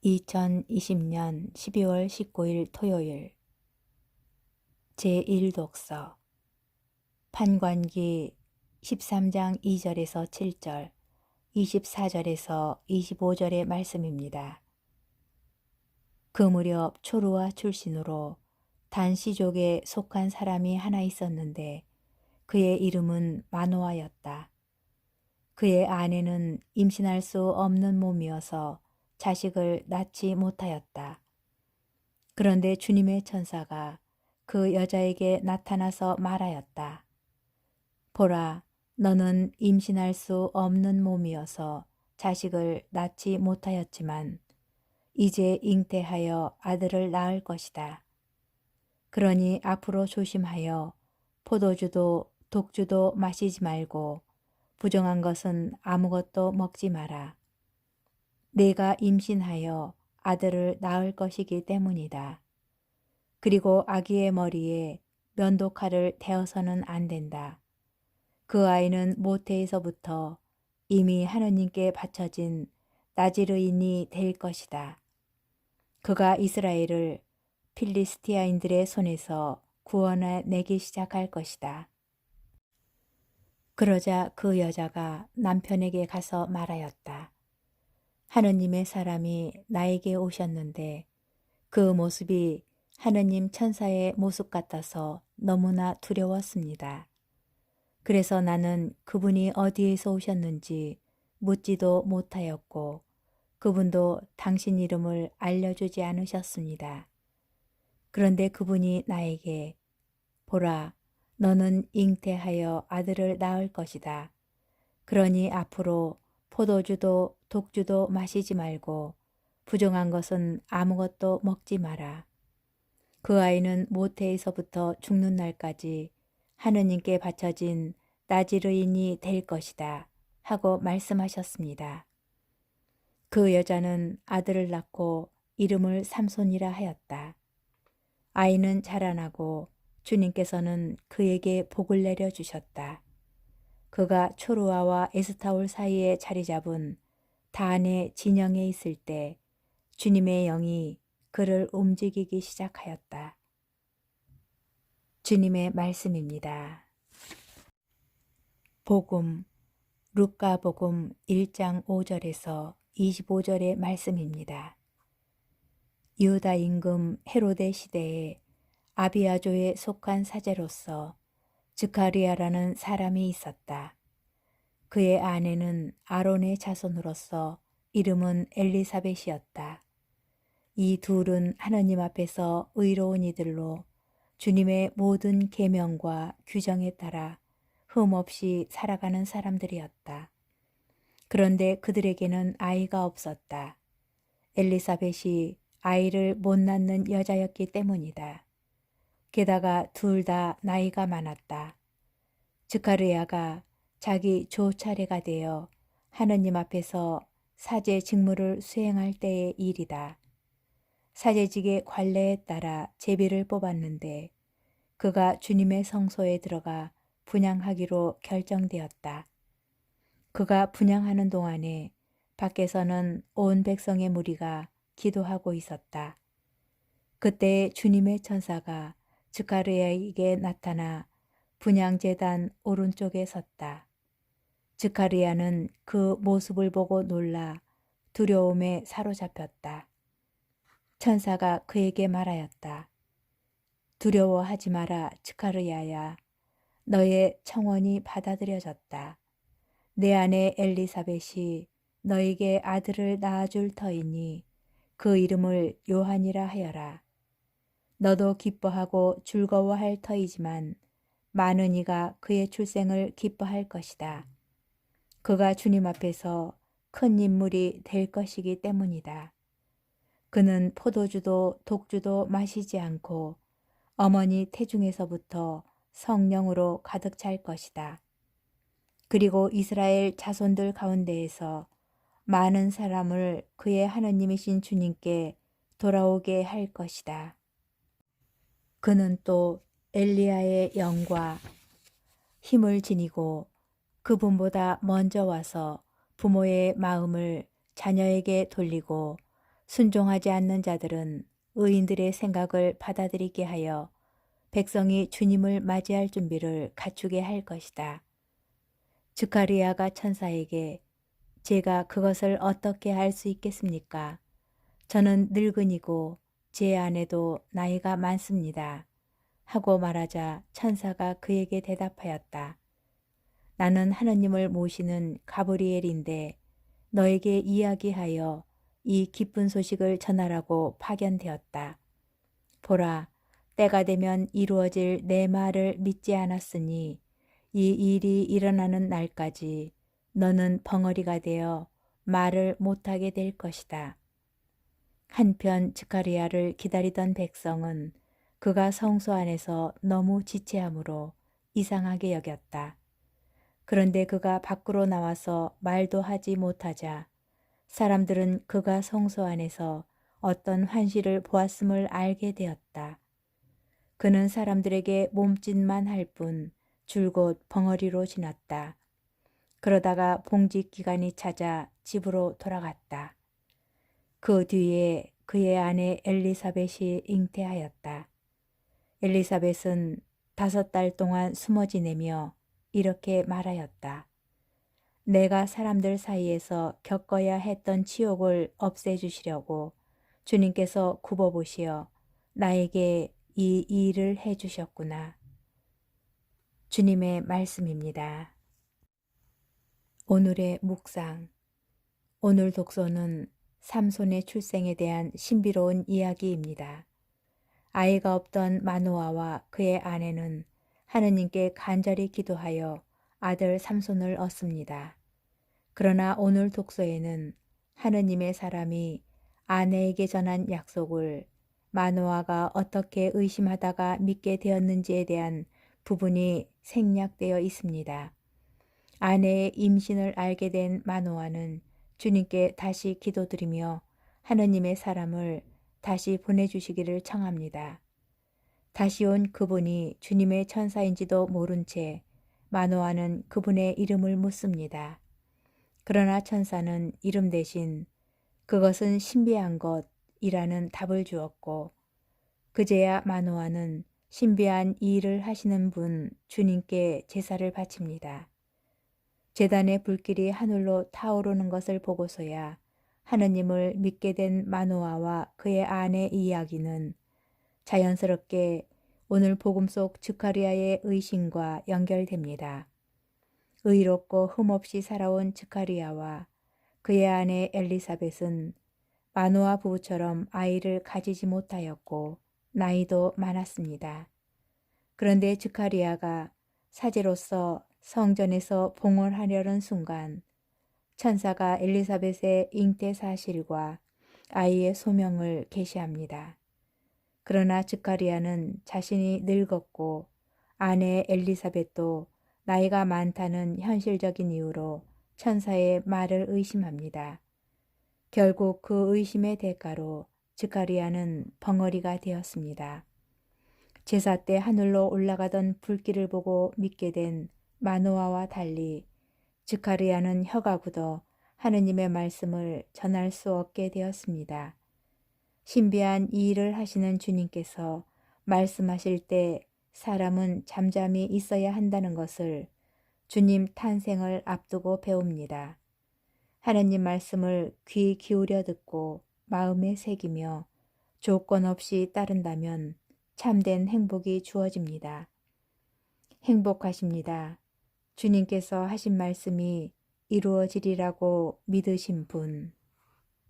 2020년 12월 19일 토요일 제1독서 판관기 13장 2절에서 7절, 24절에서 25절의 말씀입니다. 그 무렵 초루와 출신으로 단시족에 속한 사람이 하나 있었는데 그의 이름은 마노아였다. 그의 아내는 임신할 수 없는 몸이어서 자식을 낳지 못하였다. 그런데 주님의 천사가 그 여자에게 나타나서 말하였다. 보라, 너는 임신할 수 없는 몸이어서 자식을 낳지 못하였지만 이제 잉태하여 아들을 낳을 것이다. 그러니 앞으로 조심하여 포도주도 독주도 마시지 말고 부정한 것은 아무것도 먹지 마라. 내가 임신하여 아들을 낳을 것이기 때문이다. 그리고 아기의 머리에 면도칼을 대어서는 안 된다. 그 아이는 모태에서부터 이미 하느님께 바쳐진 나지르인이 될 것이다. 그가 이스라엘을 필리스티아인들의 손에서 구원해 내기 시작할 것이다. 그러자 그 여자가 남편에게 가서 말하였다. 하느님의 사람이 나에게 오셨는데 그 모습이 하느님 천사의 모습 같아서 너무나 두려웠습니다. 그래서 나는 그분이 어디에서 오셨는지 묻지도 못하였고 그분도 당신 이름을 알려주지 않으셨습니다. 그런데 그분이 나에게 보라, 너는 잉태하여 아들을 낳을 것이다. 그러니 앞으로 포도주도 독주도 마시지 말고 부정한 것은 아무것도 먹지 마라. 그 아이는 모태에서부터 죽는 날까지 하느님께 바쳐진 나지르인이 될 것이다 하고 말씀하셨습니다. 그 여자는 아들을 낳고 이름을 삼손이라 하였다. 아이는 자라나고 주님께서는 그에게 복을 내려주셨다. 그가 초루아와 에스타올 사이에 자리 잡은 단의 진영에 있을 때 주님의 영이 그를 움직이기 시작하였다. 주님의 말씀입니다. 복음, 루카복음 1장 5절에서 25절의 말씀입니다. 유다 임금 헤로데 시대에 아비아조에 속한 사제로서 즈카리아라는 사람이 있었다. 그의 아내는 아론의 자손으로서 이름은 엘리사벳이었다. 이 둘은 하느님 앞에서 의로운 이들로 주님의 모든 계명과 규정에 따라 흠없이 살아가는 사람들이었다. 그런데 그들에게는 아이가 없었다. 엘리사벳이 아이를 못 낳는 여자였기 때문이다. 게다가 둘 다 나이가 많았다. 즈카르야가 자기 조차례가 되어 하느님 앞에서 사제 직무를 수행할 때의 일이다. 사제직의 관례에 따라 제비를 뽑았는데 그가 주님의 성소에 들어가 분향하기로 결정되었다. 그가 분향하는 동안에 밖에서는 온 백성의 무리가 기도하고 있었다. 그때 주님의 천사가 즈카르야에게 나타나 분향제단 오른쪽에 섰다. 즈카르야는 그 모습을 보고 놀라 두려움에 사로잡혔다. 천사가 그에게 말하였다. 두려워하지 마라, 즈카르야야. 너의 청원이 받아들여졌다. 내 아내 엘리사벳이 너에게 아들을 낳아줄 터이니 그 이름을 요한이라 하여라. 너도 기뻐하고 즐거워할 터이지만 많은 이가 그의 출생을 기뻐할 것이다. 그가 주님 앞에서 큰 인물이 될 것이기 때문이다. 그는 포도주도 독주도 마시지 않고 어머니 태중에서부터 성령으로 가득 찰 것이다. 그리고 이스라엘 자손들 가운데에서 많은 사람을 그의 하느님이신 주님께 돌아오게 할 것이다. 그는 또 엘리야의 영과 힘을 지니고 그분보다 먼저 와서 부모의 마음을 자녀에게 돌리고 순종하지 않는 자들은 의인들의 생각을 받아들이게 하여 백성이 주님을 맞이할 준비를 갖추게 할 것이다. 스가랴가 천사에게 제가 그것을 어떻게 할 수 있겠습니까? 저는 늙은이고 제 아내도 나이가 많습니다. 하고 말하자 천사가 그에게 대답하였다. 나는 하느님을 모시는 가브리엘인데 너에게 이야기하여 이 기쁜 소식을 전하라고 파견되었다. 보라, 때가 되면 이루어질 내 말을 믿지 않았으니 이 일이 일어나는 날까지 너는 벙어리가 되어 말을 못하게 될 것이다. 한편 스가랴를 기다리던 백성은 그가 성소 안에서 너무 지체하므로 이상하게 여겼다. 그런데 그가 밖으로 나와서 말도 하지 못하자 사람들은 그가 성소 안에서 어떤 환시를 보았음을 알게 되었다. 그는 사람들에게 몸짓만 할 뿐 줄곧 벙어리로 지났다. 그러다가 봉직 기간이 찾아 집으로 돌아갔다. 그 뒤에 그의 아내 엘리사벳이 잉태하였다. 엘리사벳은 5달 동안 숨어 지내며 이렇게 말하였다. 내가 사람들 사이에서 겪어야 했던 치욕을 없애주시려고 주님께서 굽어보시어 나에게 이 일을 해주셨구나. 주님의 말씀입니다. 오늘의 묵상. 오늘 독서는 삼손의 출생에 대한 신비로운 이야기입니다. 아이가 없던 마노아와 그의 아내는 하느님께 간절히 기도하여 아들 삼손을 얻습니다. 그러나 오늘 독서에는 하느님의 사람이 아내에게 전한 약속을 마노아가 어떻게 의심하다가 믿게 되었는지에 대한 부분이 생략되어 있습니다. 아내의 임신을 알게 된 마노아는 주님께 다시 기도드리며 하느님의 사람을 다시 보내주시기를 청합니다. 다시 온 그분이 주님의 천사인지도 모른 채 마노아는 그분의 이름을 묻습니다. 그러나 천사는 이름 대신 그것은 신비한 것이라는 답을 주었고 그제야 마노아는 신비한 이 일을 하시는 분 주님께 제사를 바칩니다. 제단의 불길이 하늘로 타오르는 것을 보고서야 하느님을 믿게 된 마노아와 그의 아내 이야기는 자연스럽게 오늘 복음 속 스가랴의 의신과 연결됩니다. 의롭고 흠없이 살아온 스가랴와 그의 아내 엘리사벳은 마노아 부부처럼 아이를 가지지 못하였고 나이도 많았습니다. 그런데 스가랴가 사제로서 성전에서 봉헌하려는 순간 천사가 엘리사벳의 잉태 사실과 아이의 소명을 계시합니다. 그러나 스가랴는 자신이 늙었고 아내 엘리사벳도 나이가 많다는 현실적인 이유로 천사의 말을 의심합니다. 결국 그 의심의 대가로 스가랴는 벙어리가 되었습니다. 제사 때 하늘로 올라가던 불길을 보고 믿게 된 마노아와 달리 스가랴는 혀가 굳어 하느님의 말씀을 전할 수 없게 되었습니다. 신비한 이 일을 하시는 주님께서 말씀하실 때 사람은 잠잠히 있어야 한다는 것을 주님 탄생을 앞두고 배웁니다. 하느님 말씀을 귀 기울여 듣고 마음에 새기며 조건 없이 따른다면 참된 행복이 주어집니다. 행복하십니다. 주님께서 하신 말씀이 이루어지리라고 믿으신 분.